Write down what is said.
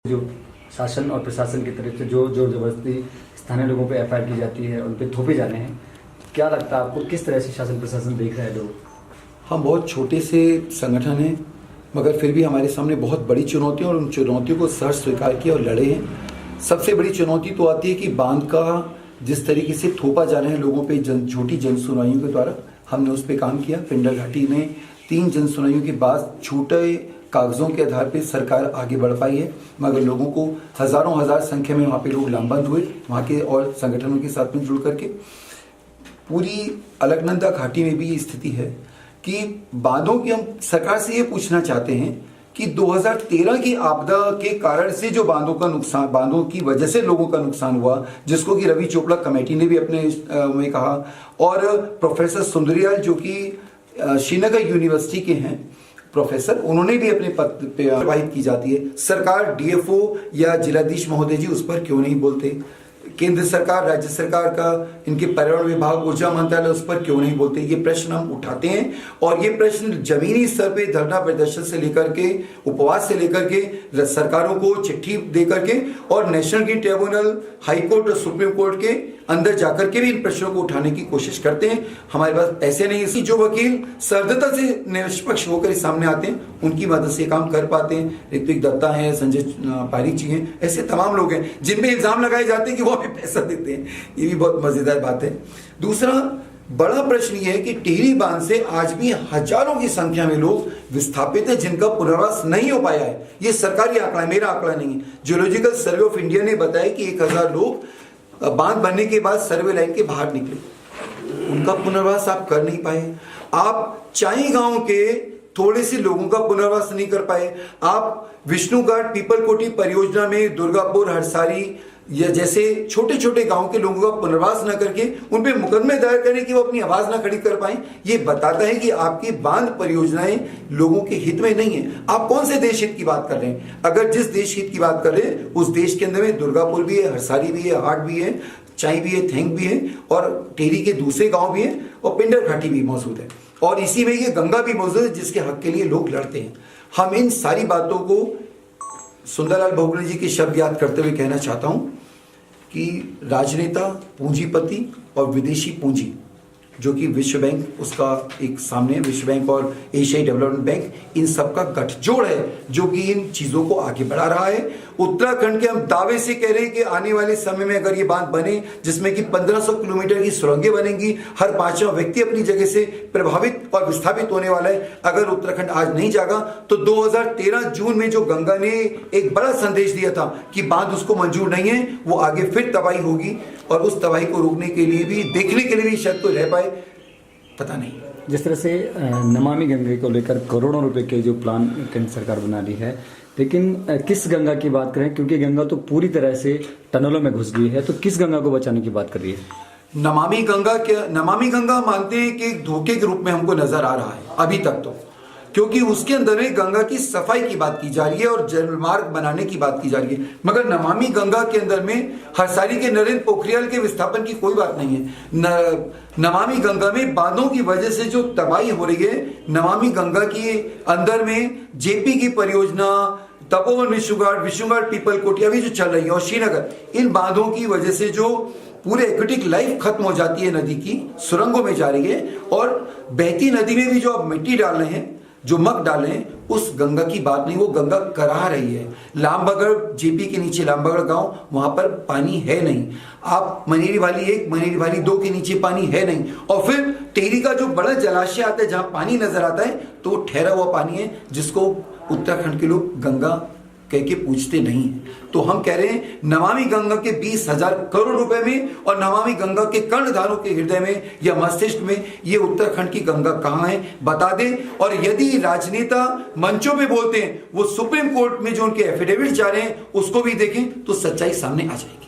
जो शासन और प्रशासन की तरफ से जो जोर जबरदस्ती स्थानीय लोगों पे एफआईआर की जाती है, उन पे थोपे जाने हैं, क्या लगता है आपको किस तरह से शासन प्रशासन देख रहा है लोग? हम बहुत छोटे से संगठन हैं, मगर फिर भी हमारे सामने बहुत बड़ी चुनौतियां और उन चुनौतियों को सर स्वीकार किया और लड़े हैं। सबसे बड़ी चुनौती तो आती है कि बांध का जिस तरीके से थोपा जा रहे हैं लोगों पे छोटी जन सुनवाइयों के द्वारा, हमने उस पर काम किया। पिंडर घाटी में 3 जन सुनवाइयों के बाद छोटे कागजों के आधार पर सरकार आगे बढ़ पाई है, मगर लोगों को हजार संख्या में वहाँ पे लोग लामबंद हुए, वहाँ के और संगठनों के साथ में जुड़ करके। पूरी अलकनंदा घाटी में भी ये स्थिति है कि बांधों की हम सरकार से ये पूछना चाहते हैं कि 2013 की आपदा के कारण से जो बांधों का नुकसान, बांधों की वजह से लोगों का नुकसान हुआ, जिसको कि रवि चोपड़ा कमेटी ने भी अपने में कहा, और प्रोफेसर सुंदरियाल जो कि श्रीनगर यूनिवर्सिटी के हैं प्रोफेसर, उन्होंने भी अपने पद पे प्रवाहित की जाती है। सरकार, डीएफओ या जिलाधीश महोदय जी उस पर क्यों नहीं बोलते? केंद्र सरकार, राज्य सरकार का, इनके पर्यावरण विभाग, ऊर्जा मंत्रालय उस पर क्यों नहीं बोलते? ये प्रश्न हम उठाते हैं और ये प्रश्न जमीनी स्तर पे धरना प्रदर्शन से लेकर के, उपवास से लेकर के, सरकारों को चिट्ठी दे करके और national green tribunal, high court और सुप्रीम कोर्ट के अंदर जाकर के भी इन प्रश्नों को उठाने की कोशिश करते हैं। हमारे पास ऐसे नहीं, इसी जो वकील सर्वदता से निष्पक्ष होकर सामने आते हैं, उनकी मदद से काम कर पाते हैं। ऋत्विक दत्ता हैं, संजय पारिक जी हैं, ऐसे तमाम लोग हैं जिन पे इल्जाम लगाए जाते हैं कि वो हमें पैसा देते हैं। ये भी बहुत मजेदार बात है। दूसरा बड़ा प्रश्न ये है कि टिहरी बांध से आज भी हजारों की संख्या में लोग विस्थापित हैं जिनका पुनर्वास नहीं हो पाया है। ये सरकारी आंकड़ा है, मेरा आंकड़ा नहीं है। जियोलॉजिकल सर्वे ऑफ इंडिया ने बताया कि 1000 लोग बांध बनने के बाद सर्वे लाइन के बाहर निकले, उनका पुनर्वास आप कर नहीं पाए। आप चाई गांव के थोड़े से लोगों का पुनर्वास नहीं कर पाए। आप विष्णुघाट पीपलकोटी परियोजना में दुर्गापुर, हरसारी या जैसे छोटे छोटे गांव के लोगों का पुनर्वास न करके उन पे मुकदमे दायर करें कि वो अपनी आवाज ना खड़ी कर पाए। ये बताता है कि आपकी बांध परियोजनाएं लोगों के हित में नहीं है। आप कौन से देश हित की बात कर रहे हैं? अगर जिस देश हित की बात कर रहे हैं उस देश के अंदर में दुर्गापुर भी है, हरसारी भी है, हाट भी है, चाई भी है, थेंग भी है और टिहरी के दूसरे गाँव भी है और पिंडर घाटी भी मौजूद है और इसी में ये गंगा भी मौजूद है जिसके हक के लिए लोग लड़ते हैं। हम इन सारी बातों को सुंदरलाल बहुगुणा जी के शब्द याद करते हुए कहना चाहता हूं कि राजनेता, पूंजीपति और विदेशी पूंजी, जो कि विश्व बैंक उसका एक सामने, विश्व बैंक और एशियाई डेवलपमेंट बैंक, इन सब का गठजोड़ है जो कि इन चीजों को आगे बढ़ा रहा है। उत्तराखंड के हम दावे से कह रहे हैं कि आने वाले समय में अगर ये बांध बने जिसमें कि 1500 किलोमीटर की सुरंगें बनेंगी, हर 5वां व्यक्ति अपनी जगह से प्रभावित और विस्थापित होने वाला है। अगर उत्तराखंड आज नहीं जागा तो 2013 जून में जो गंगा ने एक बड़ा संदेश दिया था कि बांध उसको मंजूर नहीं है, वो आगे फिर तबाही होगी और उस तबाही को रोकने के लिए भी, देखने के लिए भी शायद कोई रह पाए, पता नहीं। जिस तरह से नमामि गंगा को लेकर करोड़ों रुपए के जो प्लान केंद्र सरकार बना रही है, लेकिन किस गंगा की बात करें? क्योंकि गंगा तो पूरी तरह से टनलों में घुस गई है, तो किस गंगा को बचाने की बात कर रही है? नमामि गंगा मानते हैं कि एक धोखे के रूप में हमको नजर आ रहा है अभी तक तो, क्योंकि उसके अंदर में गंगा की सफाई की बात की जा रही है और जलमार्ग बनाने की बात की जा रही है, मगर नमामि गंगा के अंदर में हरसारी के नरेंद्र पोखरियाल के विस्थापन की कोई बात नहीं है। नमामि गंगा में बांधों की वजह से जो तबाही हो रही है, नमामि गंगा के अंदर में जेपी की परियोजना, तपोवन विष्णुघाट पीपलकोटी अभी जो चल रही है और श्रीनगर, इन बांधों की वजह से जो पूरे एक्वेटिक लाइफ खत्म हो जाती है, नदी की सुरंगों में जा रही है और बहती नदी में भी जो अब मिट्टी डाल रहे हैं, जो मग डाले हैं, उस गंगा की बात नहीं, वो गंगा करा रही है। लामबगड़, जेपी के नीचे लामबगड़ गांव, वहां पर पानी है नहीं। आप मनेरी वाली 1, मनेरी वाली 2 के नीचे पानी है नहीं। और फिर टिहरी का जो बड़ा जलाशय आता है जहां पानी नजर आता है, तो ठहरा हुआ पानी है जिसको उत्तराखंड के लोग गंगा कह के पूछते नहीं है। तो हम कह रहे हैं नमामि गंगा के 20,000 करोड़ रुपए में और नमामि गंगा के कर्णधारों के हृदय में या मस्तिष्क में ये उत्तराखंड की गंगा कहां है, बता दें। और यदि राजनेता मंचों पे बोलते हैं, वो सुप्रीम कोर्ट में जो उनके एफिडेविट जा रहे हैं उसको भी देखें तो सच्चाई सामने आ जाएगी।